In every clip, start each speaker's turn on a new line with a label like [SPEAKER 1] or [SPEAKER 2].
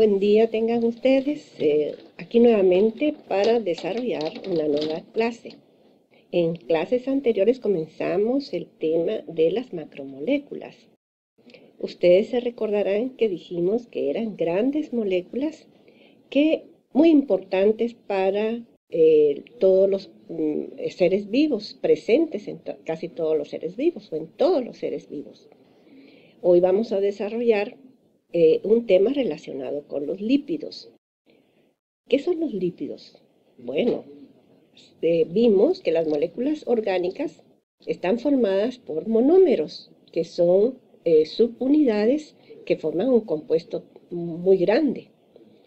[SPEAKER 1] Buen día tengan ustedes aquí nuevamente para desarrollar una nueva clase. En clases anteriores comenzamos el tema de las macromoléculas. Ustedes se recordarán que dijimos que eran grandes moléculas que muy importantes para todos los seres vivos, presentes en casi todos los seres vivos o en todos los seres vivos. Hoy vamos a desarrollar un tema relacionado con los lípidos. ¿Qué son los lípidos? Bueno, vimos que las moléculas orgánicas están formadas por monómeros, que son subunidades que forman un compuesto muy grande.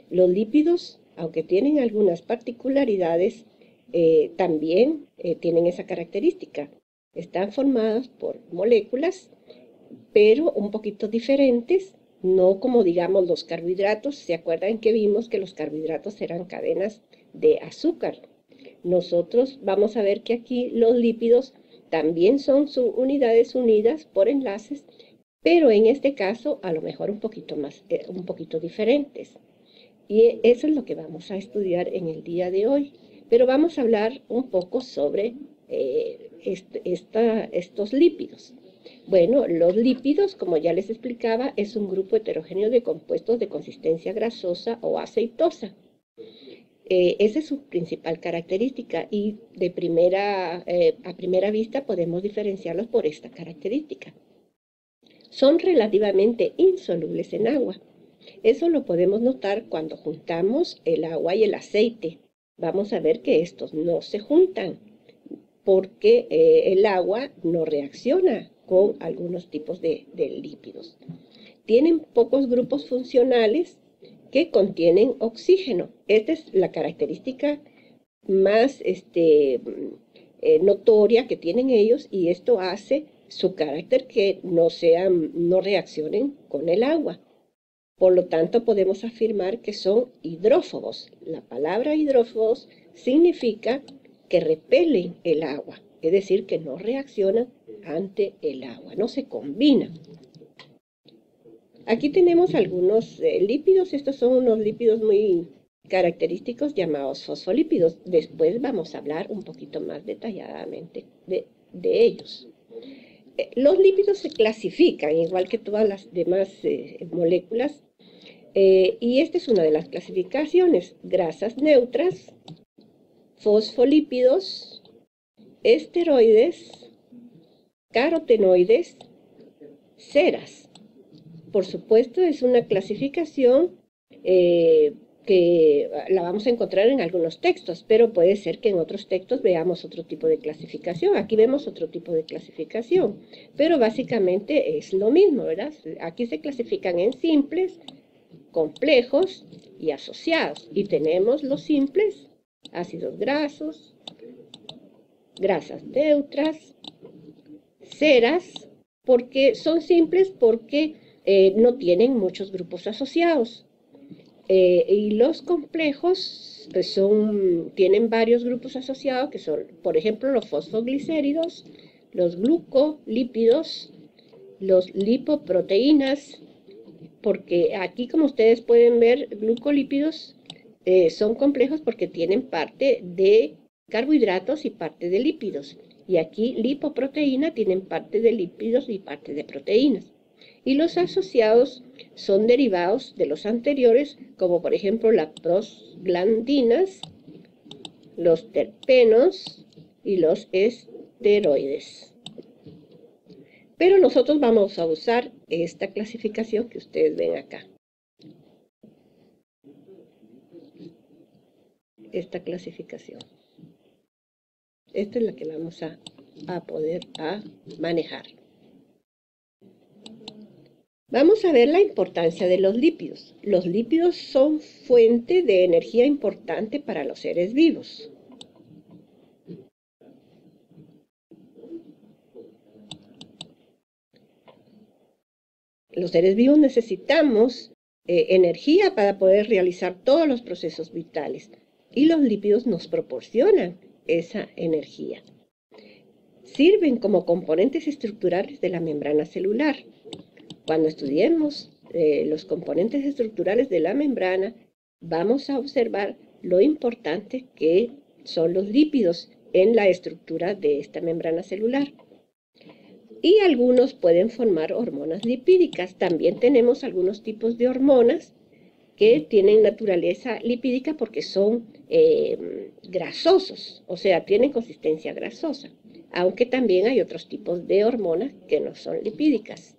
[SPEAKER 1] Los lípidos, aunque tienen algunas particularidades, también tienen esa característica. Están formados por moléculas, pero un poquito diferentes, no como digamos los carbohidratos. ¿Se acuerdan que vimos que los carbohidratos eran cadenas de azúcar? Nosotros vamos a ver que aquí los lípidos también son subunidades unidas por enlaces, pero en este caso a lo mejor un poquito diferentes. Y eso es lo que vamos a estudiar en el día de hoy. Pero vamos a hablar un poco sobre estos lípidos. Bueno, los lípidos, como ya les explicaba, es un grupo heterogéneo de compuestos de consistencia grasosa o aceitosa. Esa es su principal característica y a primera vista podemos diferenciarlos por esta característica. Son relativamente insolubles en agua. Eso lo podemos notar cuando juntamos el agua y el aceite. Vamos a ver que estos no se juntan porque el agua no reacciona con algunos tipos de lípidos. Tienen pocos grupos funcionales que contienen oxígeno. Esta es la característica más notoria que tienen ellos, y esto hace su carácter que no reaccionen con el agua. Por lo tanto, podemos afirmar que son hidrófobos. La palabra hidrófobos significa que repelen el agua, es decir, que no reaccionan ante el agua, no se combinan. Aquí tenemos algunos lípidos. Estos son unos lípidos muy característicos llamados fosfolípidos. Después vamos a hablar un poquito más detalladamente de ellos. Los lípidos se clasifican igual que todas las demás moléculas, y esta es una de las clasificaciones: grasas neutras, fosfolípidos, esteroides, carotenoides, ceras. Por supuesto, es una clasificación que la vamos a encontrar en algunos textos, pero puede ser que en otros textos veamos otro tipo de clasificación. Aquí vemos otro tipo de clasificación, pero básicamente es lo mismo, ¿verdad? Aquí se clasifican en simples, complejos y asociados. Y tenemos los simples: ácidos grasos, grasas neutras, ceras, porque son simples porque no tienen muchos grupos asociados. Y los complejos tienen varios grupos asociados, que son, por ejemplo, los fosfoglicéridos, los glucolípidos, los lipoproteínas, porque aquí, como ustedes pueden ver, glucolípidos son complejos porque tienen parte de carbohidratos y parte de lípidos. Y aquí lipoproteína tienen parte de lípidos y parte de proteínas. Y los asociados son derivados de los anteriores, como por ejemplo las prostaglandinas, los terpenos y los esteroides. Pero nosotros vamos a usar esta clasificación que ustedes ven acá. Esta clasificación. Esta es la que vamos a poder manejar. Vamos a ver la importancia de los lípidos. Los lípidos son fuente de energía importante para los seres vivos. Los seres vivos necesitamos energía para poder realizar todos los procesos vitales, y los lípidos nos proporcionan esa energía. Sirven como componentes estructurales de la membrana celular. Cuando estudiemos los componentes estructurales de la membrana, vamos a observar lo importante que son los lípidos en la estructura de esta membrana celular. Y algunos pueden formar hormonas lipídicas. También tenemos algunos tipos de hormonas que tienen naturaleza lipídica porque son grasosos, o sea, tienen consistencia grasosa, aunque también hay otros tipos de hormonas que no son lipídicas.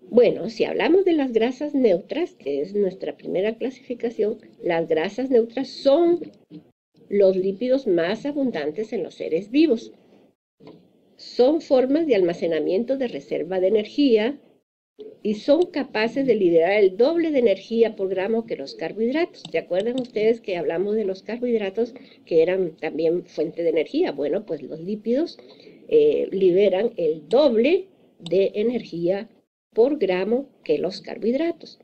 [SPEAKER 1] Bueno, si hablamos de las grasas neutras, que es nuestra primera clasificación, las grasas neutras son los lípidos más abundantes en los seres vivos. Son formas de almacenamiento de reserva de energía y son capaces de liberar el doble de energía por gramo que los carbohidratos. ¿Se acuerdan ustedes que hablamos de los carbohidratos que eran también fuente de energía? Bueno, pues los lípidos liberan el doble de energía por gramo que los carbohidratos.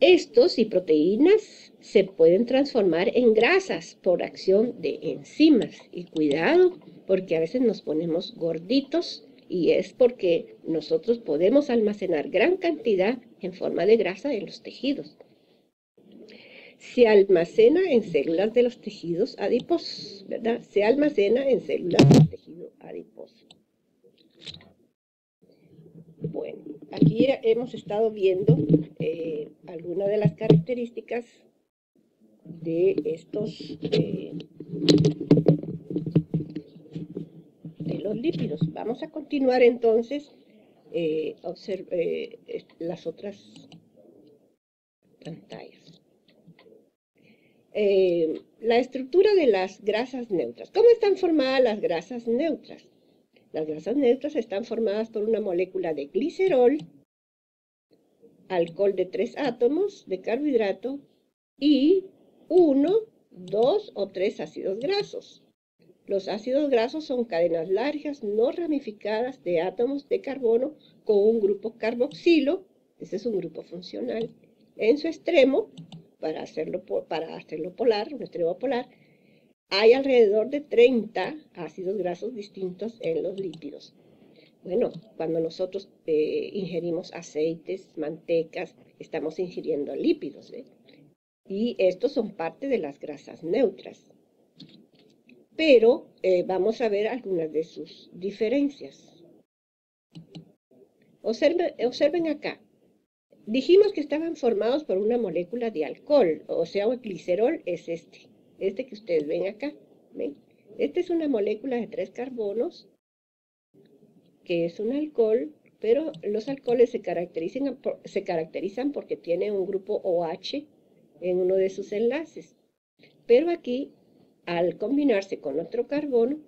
[SPEAKER 1] Estos y proteínas se pueden transformar en grasas por acción de enzimas. Y cuidado, porque a veces nos ponemos gorditos y es porque nosotros podemos almacenar gran cantidad en forma de grasa en los tejidos. Se almacena en células de los tejidos adiposos, ¿verdad? Se almacena en células del tejido adiposo. Bueno, aquí hemos estado viendo algunas de las características de estos de los lípidos. Vamos a continuar entonces las otras pantallas. La estructura de las grasas neutras. ¿Cómo están formadas las grasas neutras? Las grasas neutras están formadas por una molécula de glicerol, alcohol de 3 átomos de carbohidrato y 1, 2 o 3 ácidos grasos. Los ácidos grasos son cadenas largas no ramificadas de átomos de carbono con un grupo carboxilo, ese es un grupo funcional, en su extremo, para hacerlo polar, un extremo polar. Hay alrededor de 30 ácidos grasos distintos en los lípidos. Bueno, cuando nosotros ingerimos aceites, mantecas, estamos ingiriendo lípidos, ¿eh? Y estos son parte de las grasas neutras. Pero vamos a ver algunas de sus diferencias. Observen acá. Dijimos que estaban formados por una molécula de alcohol, o sea, el glicerol es este que ustedes ven acá. ¿Ven? Esta es una molécula de 3 carbonos, que es un alcohol, pero los alcoholes se caracterizan porque tienen un grupo OH en uno de sus enlaces. Pero aquí, al combinarse con otro carbono,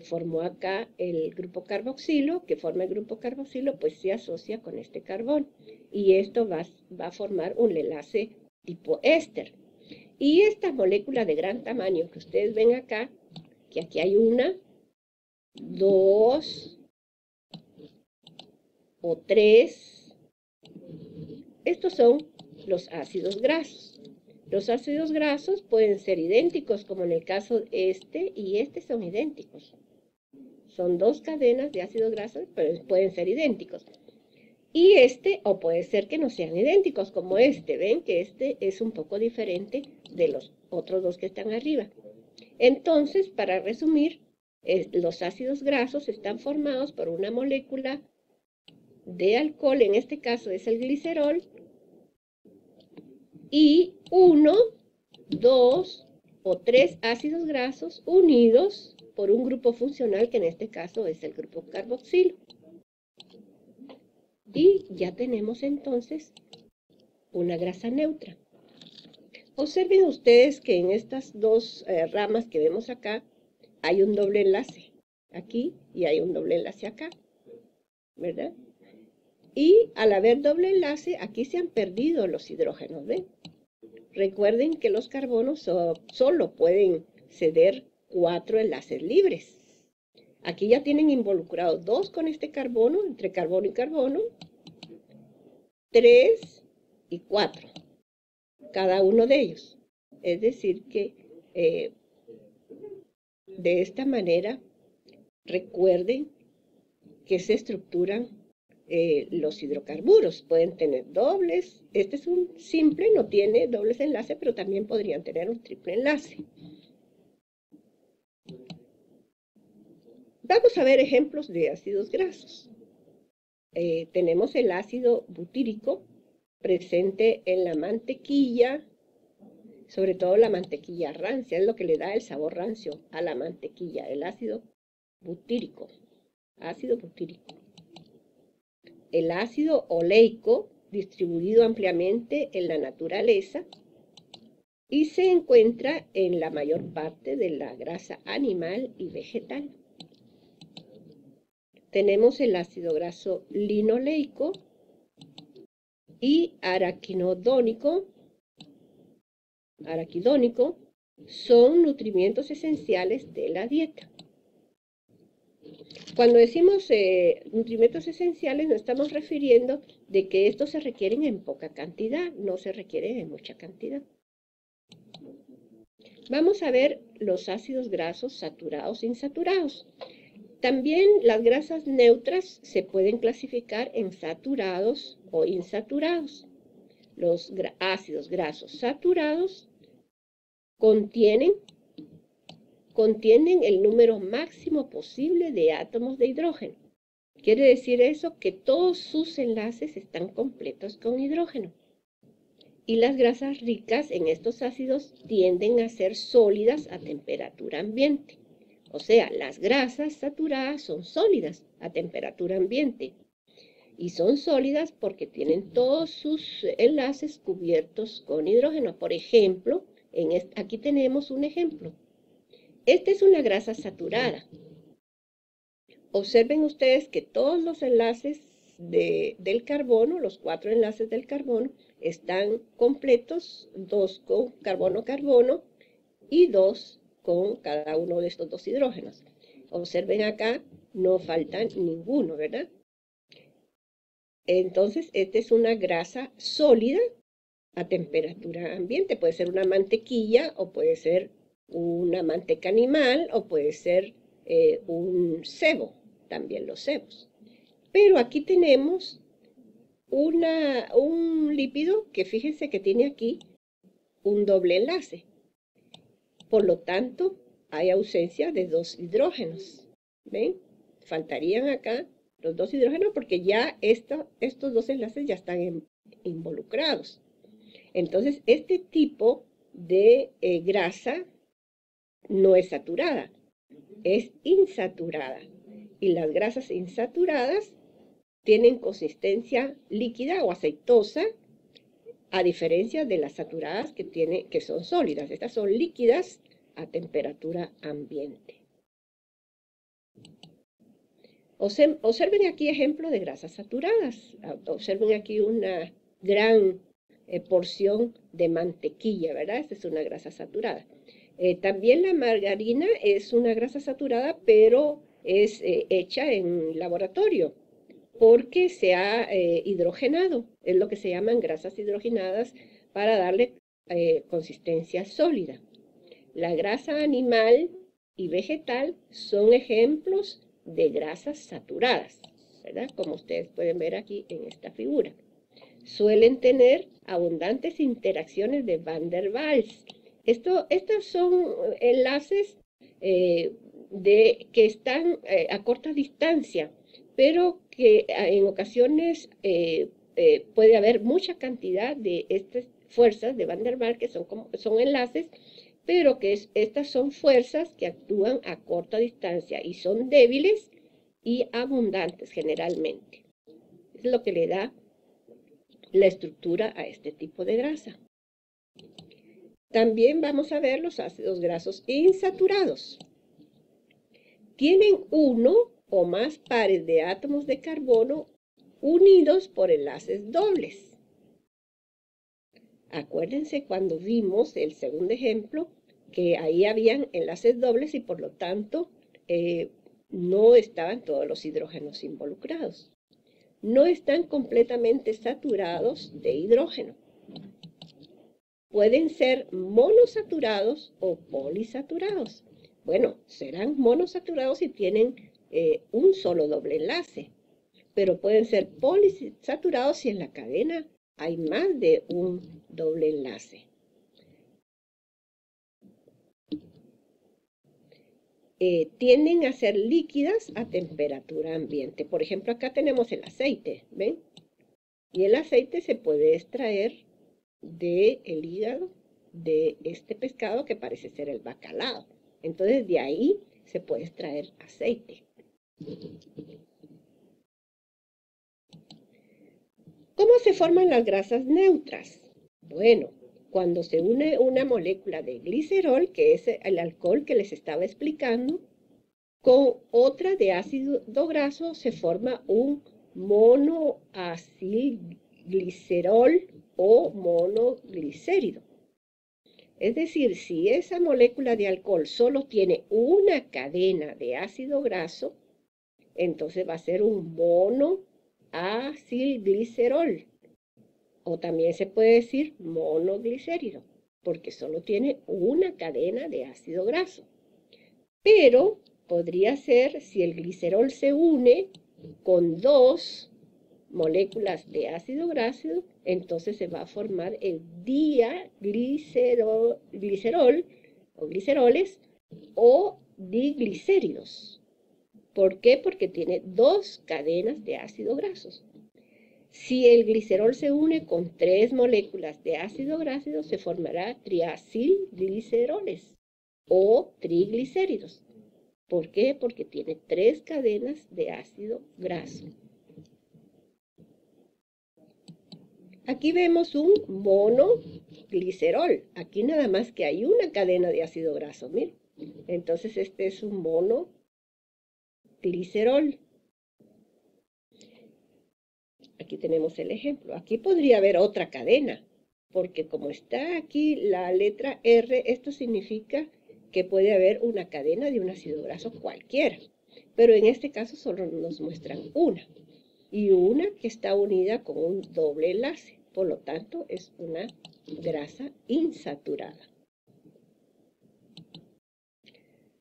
[SPEAKER 1] formó acá el grupo carboxilo, que forma el grupo carboxilo, pues se asocia con este carbón. Y esto va a formar un enlace tipo éster. Y esta molécula de gran tamaño que ustedes ven acá, que aquí hay 1, 2 o 3, estos son los ácidos grasos. Los ácidos grasos pueden ser idénticos, como en el caso este y este son idénticos. Son 2 cadenas de ácidos grasos, pero pueden ser idénticos. Y o puede ser que no sean idénticos, como este. Ven que este es un poco diferente de los otros 2 que están arriba. Entonces, para resumir, los ácidos grasos están formados por una molécula de alcohol, en este caso es el glicerol, y 1, 2 o 3 ácidos grasos unidos por un grupo funcional, que en este caso es el grupo carboxilo. Y ya tenemos entonces una grasa neutra. Observen ustedes que en estas 2 ramas que vemos acá hay un doble enlace aquí y hay un doble enlace acá, ¿verdad? Y al haber doble enlace, aquí se han perdido los hidrógenos, ¿ven? Recuerden que los carbonos solo pueden ceder 4 enlaces libres. Aquí ya tienen involucrados 2 con este carbono, entre carbono y carbono, 3 y 4, cada uno de ellos. Es decir que de esta manera, recuerden que se estructuran los hidrocarburos pueden tener dobles. Este es un simple, no tiene dobles enlaces, pero también podrían tener un triple enlace. Vamos a ver ejemplos de ácidos grasos. Tenemos el ácido butírico presente en la mantequilla, sobre todo la mantequilla rancia, es lo que le da el sabor rancio a la mantequilla, el ácido butírico. Ácido butírico. El ácido oleico, distribuido ampliamente en la naturaleza y se encuentra en la mayor parte de la grasa animal y vegetal. Tenemos el ácido graso linoleico y araquidónico, son nutrimientos esenciales de la dieta. Cuando decimos nutrimientos esenciales, nos estamos refiriendo de que estos se requieren en poca cantidad, no se requieren en mucha cantidad. Vamos a ver los ácidos grasos saturados e insaturados. También las grasas neutras se pueden clasificar en saturados o insaturados. Los ácidos grasos saturados contienen el número máximo posible de átomos de hidrógeno. Quiere decir eso que todos sus enlaces están completos con hidrógeno. Y las grasas ricas en estos ácidos tienden a ser sólidas a temperatura ambiente. O sea, las grasas saturadas son sólidas a temperatura ambiente. Y son sólidas porque tienen todos sus enlaces cubiertos con hidrógeno. Por ejemplo, aquí tenemos un ejemplo. Esta es una grasa saturada. Observen ustedes que todos los enlaces del carbono, los 4 enlaces del carbono, están completos, 2 con carbono-carbono y 2 con cada uno de estos 2 hidrógenos. Observen acá, no falta ninguno, ¿verdad? Entonces, esta es una grasa sólida a temperatura ambiente. Puede ser una mantequilla o puede ser una manteca animal o puede ser un sebo, también los sebos. Pero aquí tenemos un lípido que fíjense que tiene aquí un doble enlace. Por lo tanto, hay ausencia de 2 hidrógenos. ¿Ven? Faltarían acá los 2 hidrógenos porque ya estos 2 enlaces ya están involucrados. Entonces, este tipo de grasa no es saturada, es insaturada. Y las grasas insaturadas tienen consistencia líquida o aceitosa, a diferencia de las saturadas que son sólidas. Estas son líquidas a temperatura ambiente. Observen aquí ejemplo de grasas saturadas. Observen aquí una gran porción de mantequilla, ¿verdad? Esta es una grasa saturada. También la margarina es una grasa saturada, pero es hecha en laboratorio porque se ha hidrogenado. Es lo que se llaman grasas hidrogenadas para darle consistencia sólida. La grasa animal y vegetal son ejemplos de grasas saturadas, ¿verdad? Como ustedes pueden ver aquí en esta figura. Suelen tener abundantes interacciones de Van der Waals. Estos son enlaces que están a corta distancia, pero que en ocasiones puede haber mucha cantidad de estas fuerzas de Van der Waals que son enlaces, pero que estas son fuerzas que actúan a corta distancia y son débiles y abundantes generalmente. Es lo que le da la estructura a este tipo de grasa. También vamos a ver los ácidos grasos insaturados. Tienen uno o más pares de átomos de carbono unidos por enlaces dobles. Acuérdense cuando vimos el segundo ejemplo que ahí habían enlaces dobles y por lo tanto no estaban todos los hidrógenos involucrados. No están completamente saturados de hidrógeno. Pueden ser monosaturados o polisaturados. Bueno, serán monosaturados si tienen un solo doble enlace. pero pueden ser polisaturados si en la cadena hay más de un doble enlace. Tienden a ser líquidas a temperatura ambiente. Por ejemplo, acá tenemos el aceite, ¿ven? Y el aceite se puede extraer del hígado de este pescado que parece ser el bacalao. Entonces, de ahí se puede extraer aceite. ¿Cómo se forman las grasas neutras? Bueno, cuando se une una molécula de glicerol, que es el alcohol que les estaba explicando, con otra de ácido graso, se forma un monoacilglicerol o monoglicérido. Es decir, si esa molécula de alcohol solo tiene una cadena de ácido graso, entonces va a ser un monoacilglicerol. O también se puede decir monoglicérido, porque solo tiene una cadena de ácido graso. Pero podría ser si el glicerol se une con dos moléculas de ácido graso, entonces se va a formar el diaglicerol o gliceroles o diglicéridos. ¿Por qué? Porque tiene dos cadenas de ácidos grasos. Si el glicerol se une con tres moléculas de ácido graso, se formará triacilgliceroles o triglicéridos. ¿Por qué? Porque tiene tres cadenas de ácido graso. Aquí vemos un monoglicerol. Aquí nada más que hay una cadena de ácido graso, miren. Entonces este es un monoglicerol. Aquí tenemos el ejemplo. Aquí podría haber otra cadena, porque como está aquí la letra R, esto significa que puede haber una cadena de un ácido graso cualquiera. Pero en este caso solo nos muestran una. Y una que está unida con un doble enlace. Por lo tanto, es una grasa insaturada.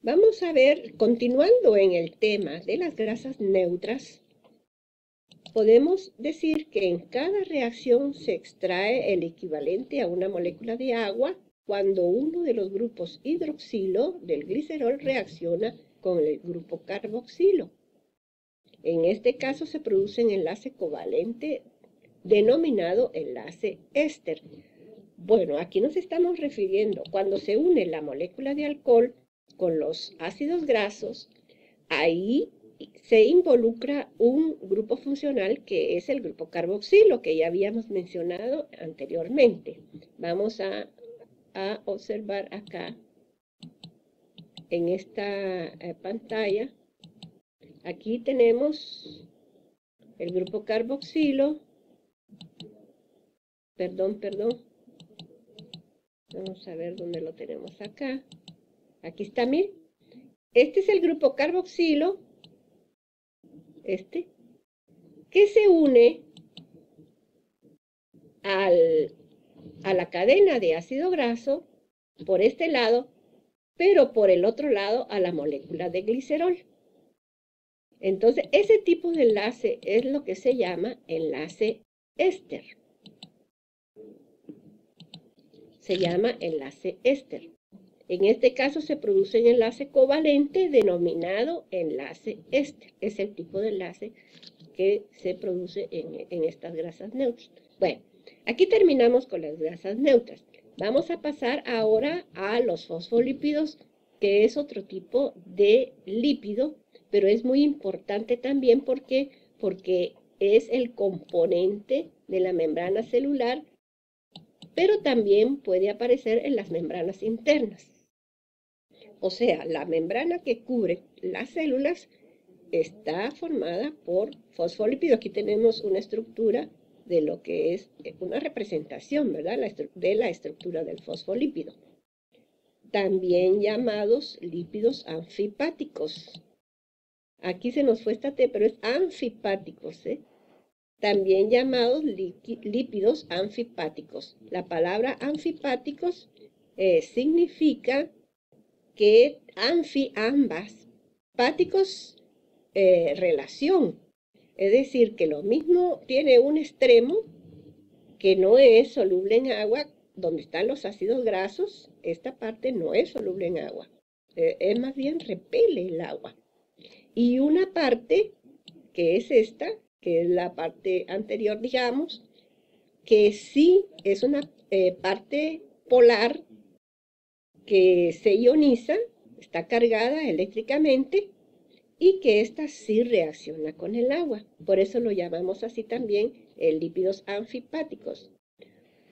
[SPEAKER 1] Vamos a ver, continuando en el tema de las grasas neutras, podemos decir que en cada reacción se extrae el equivalente a una molécula de agua cuando uno de los grupos hidroxilo del glicerol reacciona con el grupo carboxilo. En este caso se produce un enlace covalente denominado enlace éster. Bueno, aquí nos estamos refiriendo cuando se une la molécula de alcohol con los ácidos grasos, ahí se involucra un grupo funcional que es el grupo carboxilo, que ya habíamos mencionado anteriormente. Vamos a observar acá en esta pantalla. Aquí tenemos el grupo carboxilo. Perdón. Vamos a ver dónde lo tenemos acá. Aquí está, miren. Este es el grupo carboxilo. Que se une a la cadena de ácido graso por este lado, pero por el otro lado a la molécula de glicerol. Entonces, ese tipo de enlace es lo que se llama enlace éster. Se llama enlace éster. En este caso se produce un enlace covalente denominado enlace éster. Es el tipo de enlace que se produce en estas grasas neutras. Bueno, aquí terminamos con las grasas neutras. Vamos a pasar ahora a los fosfolípidos, que es otro tipo de lípido, pero es muy importante también porque es el componente de la membrana celular, pero también puede aparecer en las membranas internas. O sea, la membrana que cubre las células está formada por fosfolípidos. Aquí tenemos una estructura de lo que es una representación, ¿verdad? De la estructura del fosfolípido. También llamados lípidos anfipáticos. Aquí se nos fue esta T, pero es anfipáticos, ¿eh? También llamados lípidos anfipáticos. La palabra anfipáticos significa que ambas, páticos, relación. Es decir, que lo mismo tiene un extremo que no es soluble en agua, donde están los ácidos grasos, esta parte no es soluble en agua. Es más bien repele el agua. Y una parte, que es esta, que es la parte anterior, digamos, que sí es una parte polar que se ioniza, está cargada eléctricamente y que ésta sí reacciona con el agua. Por eso lo llamamos así también lípidos anfipáticos.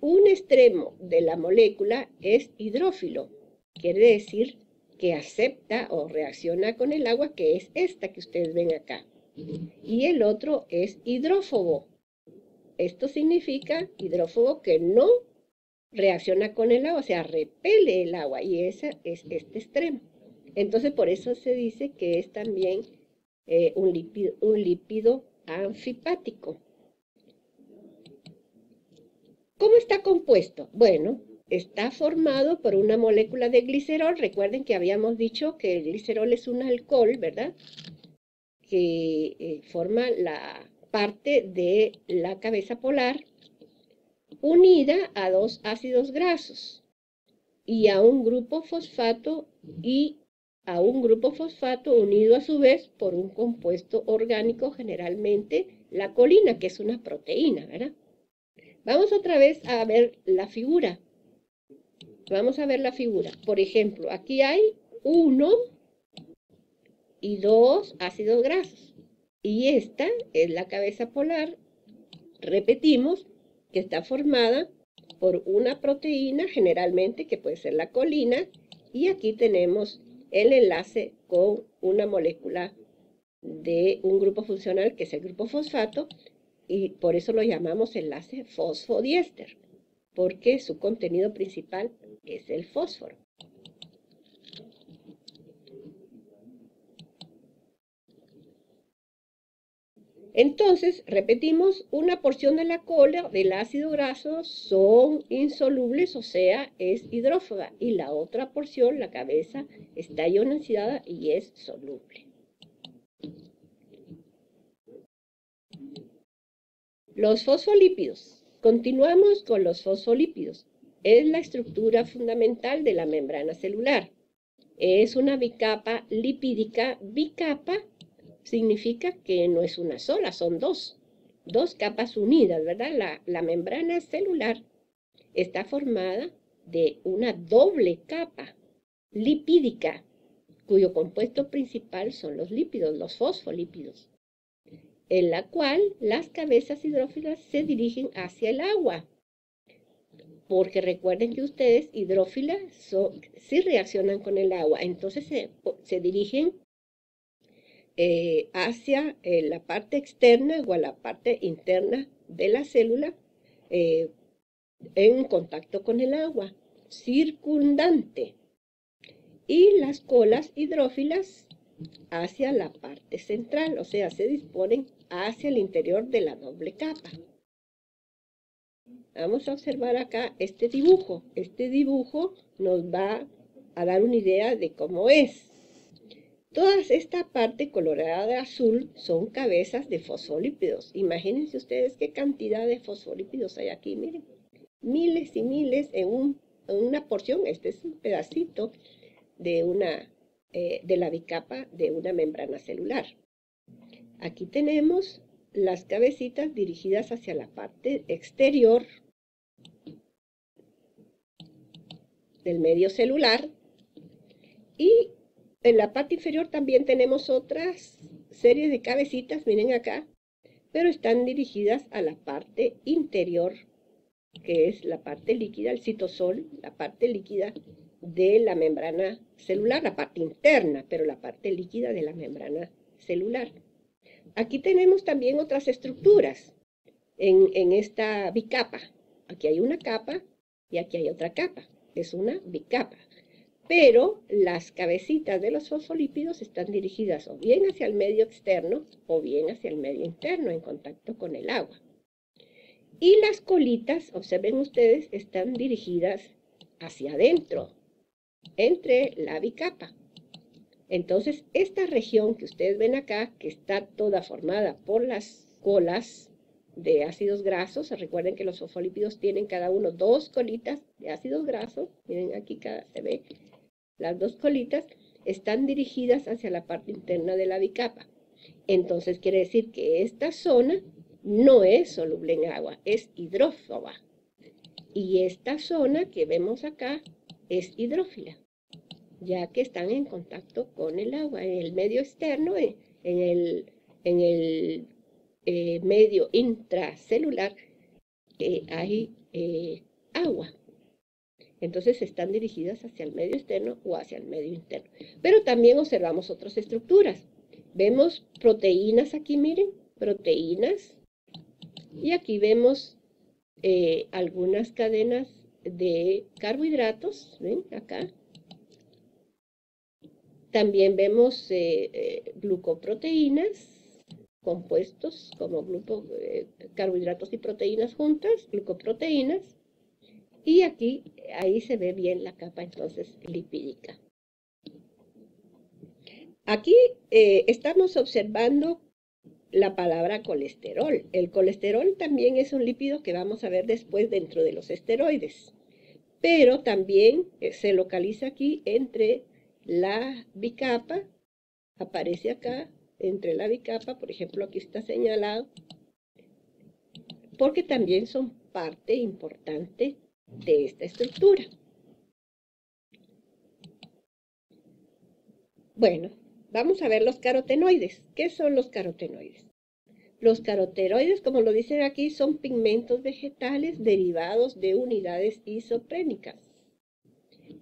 [SPEAKER 1] Un extremo de la molécula es hidrófilo, quiere decir que acepta o reacciona con el agua, que es esta que ustedes ven acá. Y el otro es hidrófobo. Esto significa hidrófobo que no reacciona con el agua, o sea, repele el agua, y ese es este extremo. Entonces, por eso se dice que es también un lípido anfipático. ¿Cómo está compuesto? Bueno, está formado por una molécula de glicerol. Recuerden que habíamos dicho que el glicerol es un alcohol, ¿verdad? Que forma la parte de la cabeza polar, unida a dos ácidos grasos y a un grupo fosfato unido a su vez por un compuesto orgánico, generalmente la colina, que es una proteína, ¿verdad? Vamos otra vez a ver la figura. Vamos a ver la figura. Por ejemplo, aquí hay 1 y 2 ácidos grasos. Y esta es la cabeza polar. Repetimos que está formada por una proteína, generalmente, que puede ser la colina. Y aquí tenemos el enlace con una molécula de un grupo funcional, que es el grupo fosfato. Y por eso lo llamamos enlace fosfodiéster, porque su contenido principal es el fósforo. Entonces, repetimos, una porción de la cola del ácido graso son insolubles, o sea, es hidrófoba, y la otra porción, la cabeza, está ionizada y es soluble. Los fosfolípidos. Continuamos con los fosfolípidos. Es la estructura fundamental de la membrana celular. Es una bicapa lipídica. Bicapa significa que no es una sola, son dos capas unidas, ¿verdad? La membrana celular está formada de una doble capa lipídica, cuyo compuesto principal son los lípidos, los fosfolípidos, en la cual las cabezas hidrófilas se dirigen hacia el agua. Porque recuerden que ustedes, hidrófilas, sí reaccionan con el agua, entonces se dirigen hacia la parte externa o a la parte interna de la célula en contacto con el agua circundante. Y las colas hidrófilas hacia la parte central, o sea, se disponen hacia el interior de la doble capa. Vamos a observar acá este dibujo. Este dibujo nos va a dar una idea de cómo es. Toda esta parte colorada de azul son cabezas de fosfolípidos. Imagínense ustedes qué cantidad de fosfolípidos hay aquí, miren. Miles y miles en una porción. Este es un pedacito de la bicapa de una membrana celular. Aquí tenemos las cabecitas dirigidas hacia la parte exterior del medio celular, y en la parte inferior también tenemos otras series de cabecitas, miren acá, pero están dirigidas a la parte interior, que es la parte líquida, el citosol, la parte líquida de la membrana celular, la parte interna, pero la parte líquida de la membrana celular. Aquí tenemos también otras estructuras en esta bicapa. Aquí hay una capa y aquí hay otra capa. Es una bicapa. Pero las cabecitas de los fosfolípidos están dirigidas o bien hacia el medio externo o bien hacia el medio interno en contacto con el agua. Y las colitas, observen ustedes, están dirigidas hacia adentro, entre la bicapa. Entonces, esta región que ustedes ven acá, que está toda formada por las colas de ácidos grasos, recuerden que los fosfolípidos tienen cada uno 2 colitas de ácidos grasos, miren aquí se ve, las 2 colitas están dirigidas hacia la parte interna de la bicapa. Entonces quiere decir que esta zona no es soluble en agua, es hidrófoba. Y esta zona que vemos acá es hidrófila, ya que están en contacto con el agua. En el medio externo, en el medio intracelular, hay agua. Entonces están dirigidas hacia el medio externo o hacia el medio interno. Pero también observamos otras estructuras. Vemos proteínas aquí, miren, proteínas. Y aquí vemos algunas cadenas de carbohidratos, ¿ven? Acá. También vemos glucoproteínas, compuestos como carbohidratos y proteínas juntas, glucoproteínas. Y aquí, ahí se ve bien la capa entonces lipídica. Aquí estamos observando la palabra colesterol. El colesterol también es un lípido que vamos a ver después dentro de los esteroides. Pero también se localiza aquí entre la bicapa, aparece acá, entre la bicapa, por ejemplo, aquí está señalado, porque también son parte importante de esta estructura. Bueno, vamos a ver los carotenoides. ¿Qué son los carotenoides? Los carotenoides, como lo dicen aquí, son pigmentos vegetales derivados de unidades isoprénicas.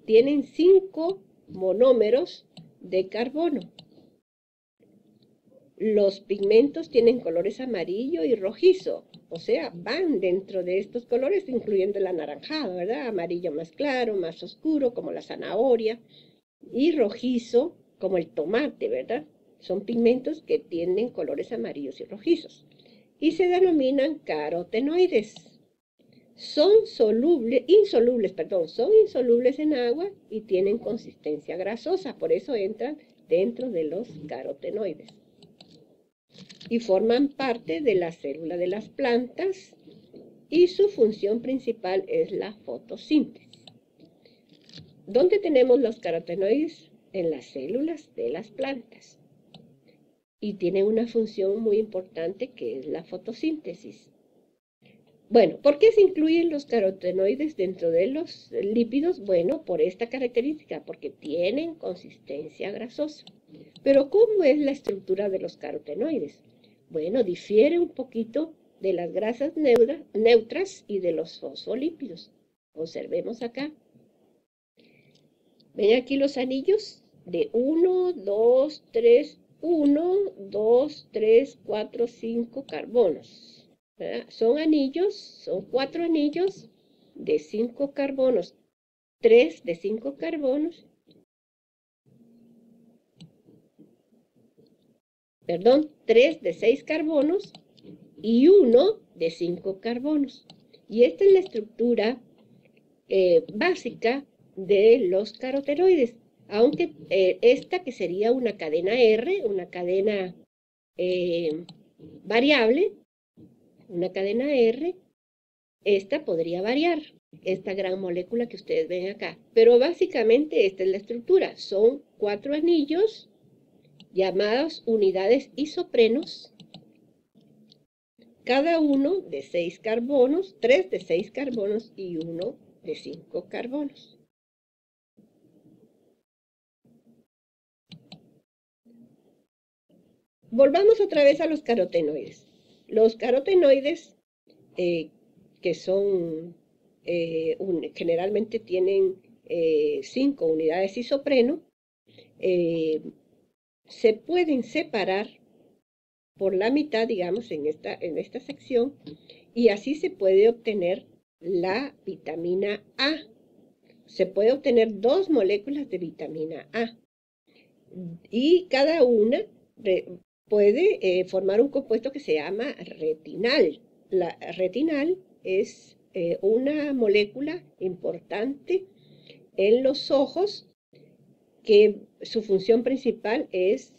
[SPEAKER 1] Tienen 5 monómeros de carbono. Los pigmentos tienen colores amarillo y rojizo, o sea, van dentro de estos colores, incluyendo el anaranjado, ¿verdad? Amarillo más claro, más oscuro, como la zanahoria, y rojizo, como el tomate, ¿verdad? Son pigmentos que tienen colores amarillos y rojizos, y se denominan carotenoides. Son insolubles en agua y tienen consistencia grasosa, por eso entran dentro de los carotenoides. Y forman parte de la célula de las plantas y su función principal es la fotosíntesis. ¿Dónde tenemos los carotenoides? En las células de las plantas. Y tienen una función muy importante que es la fotosíntesis. Bueno, ¿por qué se incluyen los carotenoides dentro de los lípidos? Bueno, por esta característica, porque tienen consistencia grasosa. Pero ¿cómo es la estructura de los carotenoides? Bueno, difiere un poquito de las grasas neutras y de los fosfolípidos. Observemos acá. ¿Ven aquí los anillos? De 1, 2, 3, 1, 2, 3, 4, 5 carbonos. ¿Verdad? Son anillos, son 4 anillos de 5 carbonos. 3 de 5 carbonos. Perdón, 3 de 6 carbonos y 1 de 5 carbonos. Y esta es la estructura básica de los carotenoides, aunque esta que sería una cadena R, una cadena variable, una cadena R, esta podría variar, esta gran molécula que ustedes ven acá. Pero básicamente esta es la estructura, son 4 anillos llamados unidades isoprenos, cada uno de 6 carbonos, 3 de 6 carbonos y 1 de 5 carbonos. Volvamos otra vez a los carotenoides. Los carotenoides, que son, generalmente tienen 5 unidades isopreno, se pueden separar por la mitad, digamos, en esta sección, y así se puede obtener la vitamina A. Se puede obtener 2 moléculas de vitamina A. Y cada una puede formar un compuesto que se llama retinal. La retinal es una molécula importante en los ojos que su función principal es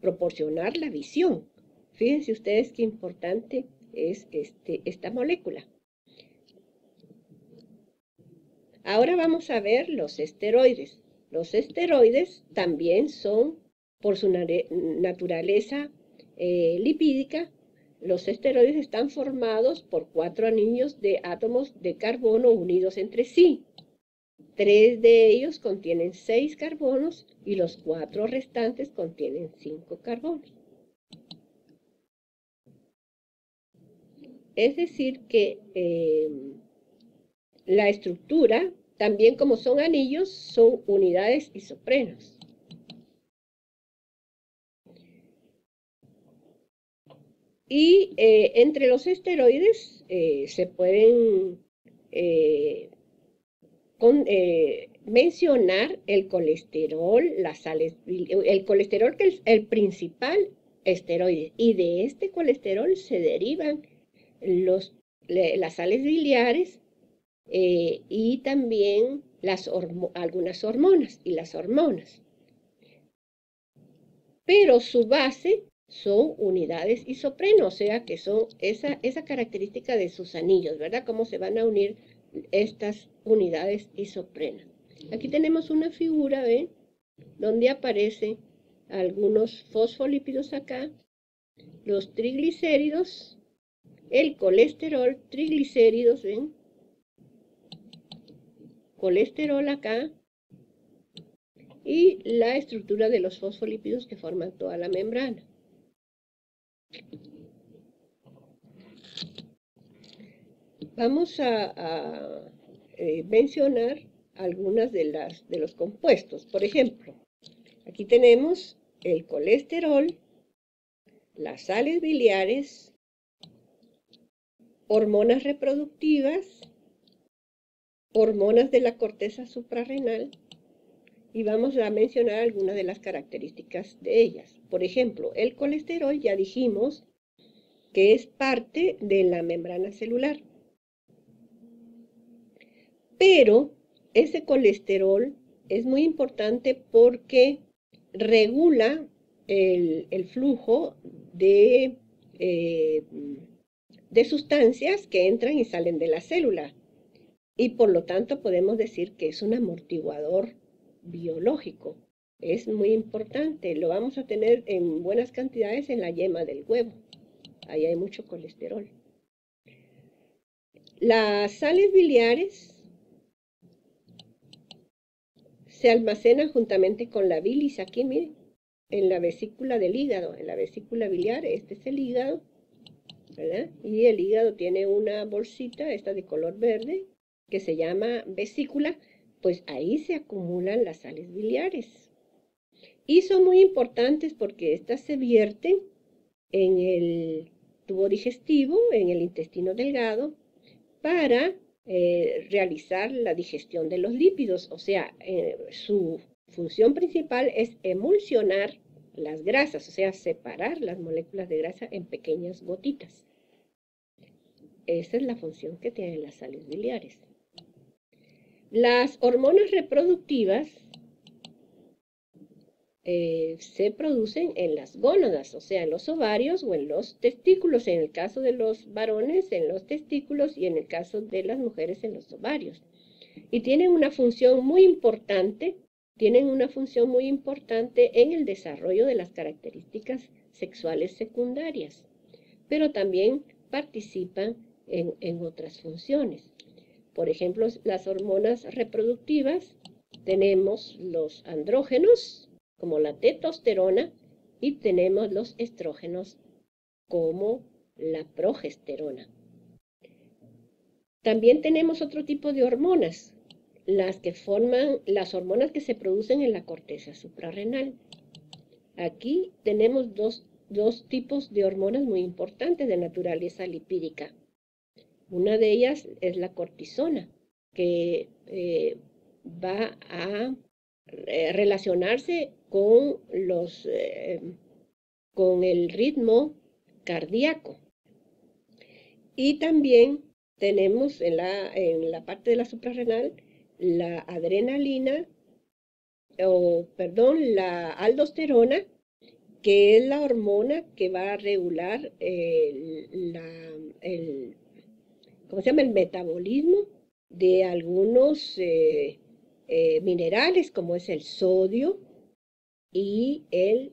[SPEAKER 1] proporcionar la visión. Fíjense ustedes qué importante es esta molécula. Ahora vamos a ver los esteroides. Los esteroides también son, por su naturaleza lipídica, los esteroides están formados por 4 anillos de átomos de carbono unidos entre sí. 3 de ellos contienen 6 carbonos y los 4 restantes contienen 5 carbonos. Es decir que la estructura, también como son anillos, son unidades isoprenos. Y entre los esteroides se pueden mencionar el colesterol, las sales, el colesterol que es el principal esteroide. Y de este colesterol se derivan las sales biliares y también algunas hormonas y las hormonas. Pero su base son unidades isopreno, o sea que son esa característica de sus anillos, ¿verdad? Cómo se van a unir estas unidades isopreno. Aquí tenemos una figura, ¿ven? Donde aparecen algunos fosfolípidos acá, los triglicéridos, el colesterol, triglicéridos, ¿ven? Colesterol acá, y la estructura de los fosfolípidos que forman toda la membrana. Vamos a mencionar algunas de los compuestos. Por ejemplo, aquí tenemos el colesterol, las sales biliares, hormonas reproductivas, hormonas de la corteza suprarrenal, y vamos a mencionar algunas de las características de ellas. Por ejemplo, el colesterol ya dijimos que es parte de la membrana celular. Pero ese colesterol es muy importante porque regula el flujo de sustancias que entran y salen de la célula. Y por lo tanto podemos decir que es un amortiguador biológico. Es muy importante. Lo vamos a tener en buenas cantidades en la yema del huevo. Ahí hay mucho colesterol. Las sales biliares se almacenan juntamente con la bilis. Aquí, miren, en la vesícula del hígado, en la vesícula biliar. Este es el hígado, ¿verdad? Y el hígado tiene una bolsita, esta de color verde, que se llama vesícula. Pues ahí se acumulan las sales biliares. Y son muy importantes porque estas se vierten en el tubo digestivo, en el intestino delgado, para realizar la digestión de los lípidos. O sea, su función principal es emulsionar las grasas, o sea, separar las moléculas de grasa en pequeñas gotitas. Esa es la función que tienen las sales biliares. Las hormonas reproductivas se producen en las gónadas, o sea, en los ovarios o en los testículos. En el caso de los varones, en los testículos, y en el caso de las mujeres, en los ovarios. Y tienen una función muy importante, en el desarrollo de las características sexuales secundarias, pero también participan en otras funciones. Por ejemplo, las hormonas reproductivas, tenemos los andrógenos, como la testosterona, y tenemos los estrógenos, como la progesterona. También tenemos otro tipo de hormonas, las hormonas que se producen en la corteza suprarrenal. Aquí tenemos dos tipos de hormonas muy importantes de naturaleza lipídica. Una de ellas es la cortisona, que va a relacionarse con el ritmo cardíaco. Y también tenemos en la parte de la suprarrenal la adrenalina, la aldosterona, que es la hormona que va a regular ¿cómo se llama? El metabolismo de algunos minerales, como es el sodio y el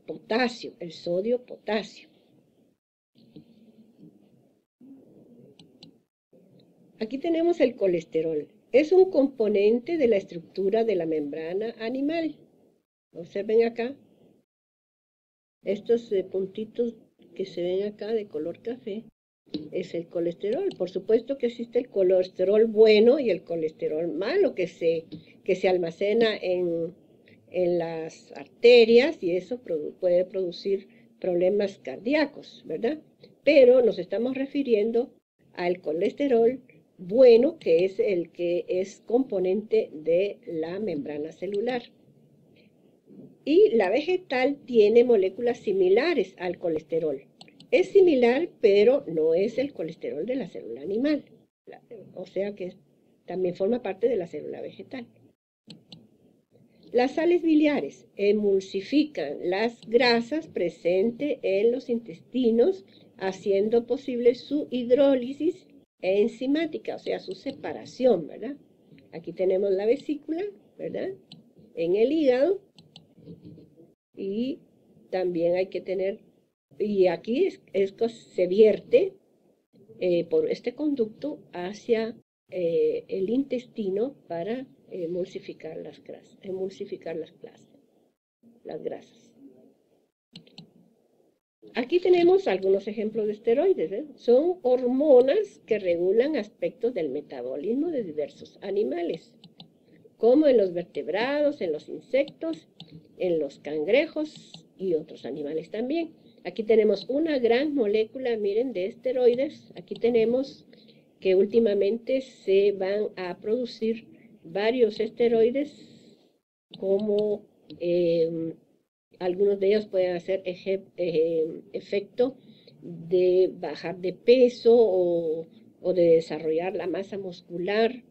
[SPEAKER 1] potasio, el sodio-potasio. Aquí tenemos el colesterol. Es un componente de la estructura de la membrana animal. Observen acá. Estos puntitos que se ven acá de color café es el colesterol. Por supuesto que existe el colesterol bueno y el colesterol malo que se almacena en las arterias, y eso puede producir problemas cardíacos, ¿verdad? Pero nos estamos refiriendo al colesterol bueno, que es el que es componente de la membrana celular. Y la vegetal tiene moléculas similares al colesterol. Es similar, pero no es el colesterol de la célula animal. O sea que también forma parte de la célula vegetal. Las sales biliares emulsifican las grasas presentes en los intestinos, haciendo posible su hidrólisis enzimática, o sea, su separación, ¿verdad? Aquí tenemos la vesícula, ¿verdad? En el hígado. Y también hay que tener, y aquí se vierte por este conducto hacia el intestino para emulsificar las grasas, las grasas. Aquí tenemos algunos ejemplos de esteroides, ¿eh? Son hormonas que regulan aspectos del metabolismo de diversos animales, como en los vertebrados, en los insectos, en los cangrejos y otros animales también. Aquí tenemos una gran molécula, miren, de esteroides. Aquí tenemos que últimamente se van a producir varios esteroides, como algunos de ellos pueden hacer efecto de bajar de peso o de desarrollar la masa muscular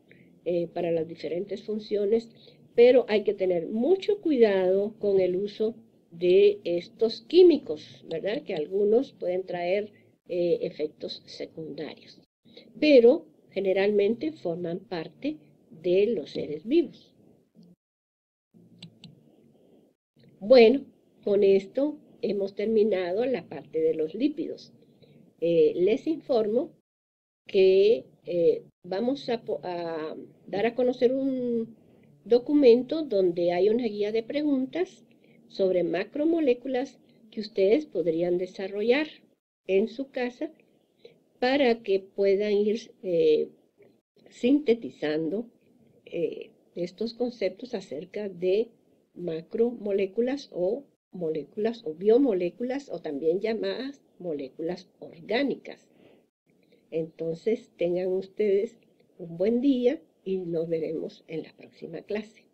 [SPEAKER 1] para las diferentes funciones, pero hay que tener mucho cuidado con el uso de estos químicos, ¿verdad? Que algunos pueden traer efectos secundarios, pero generalmente forman parte de los seres vivos. Bueno, con esto hemos terminado la parte de los lípidos. Les informo que vamos a dar a conocer un documento donde hay una guía de preguntas sobre macromoléculas que ustedes podrían desarrollar en su casa para que puedan ir sintetizando estos conceptos acerca de macromoléculas o moléculas o biomoléculas, o también llamadas moléculas orgánicas. Entonces tengan ustedes un buen día y nos veremos en la próxima clase.